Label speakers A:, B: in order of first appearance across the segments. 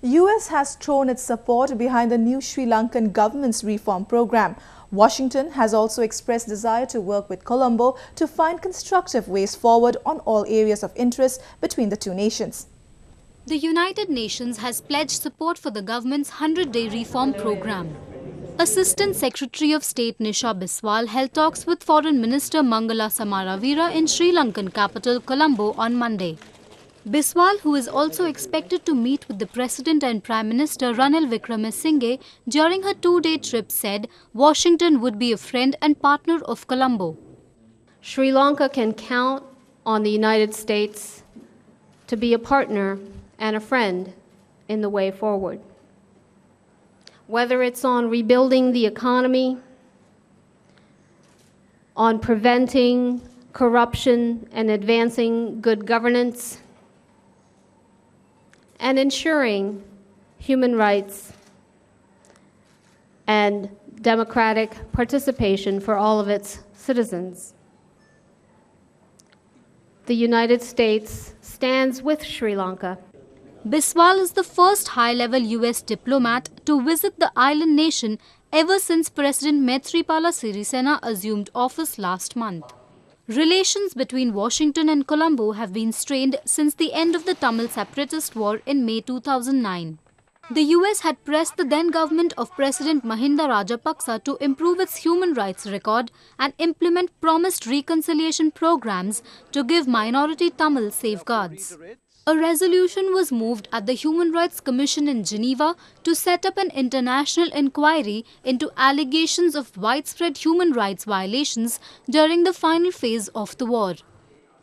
A: US has thrown its support behind the new Sri Lankan government's reform program. Washington has also expressed desire to work with Colombo to find constructive ways forward on all areas of interest between the two nations.
B: The United Nations has pledged support for the government's 100-day reform program. Assistant Secretary of State Nisha Biswal held talks with Foreign Minister Mangala Samaravira in Sri Lankan capital Colombo on Monday. Biswal, who is also expected to meet with the President and Prime Minister Ranil Wickremesinghe during her two-day trip, said Washington would be a friend and partner of Colombo.
C: Sri Lanka can count on the United States to be a partner and a friend in the way forward. Whether it's on rebuilding the economy, on preventing corruption and advancing good governance, and ensuring human rights and democratic participation for all of its citizens. The United States stands with Sri Lanka.
B: Biswal is the first high-level US diplomat to visit the island nation ever since President Maithripala Sirisena assumed office last month. Relations between Washington and Colombo have been strained since the end of the Tamil separatist war in May 2009. The US had pressed the then government of President Mahinda Rajapaksa to improve its human rights record and implement promised reconciliation programs to give minority Tamil safeguards. A resolution was moved at the Human Rights Commission in Geneva to set up an international inquiry into allegations of widespread human rights violations during the final phase of the war.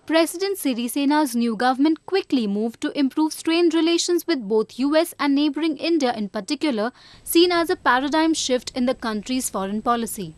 B: President Sirisena's new government quickly moved to improve strained relations with both US and neighboring India in particular, seen as a paradigm shift in the country's foreign policy.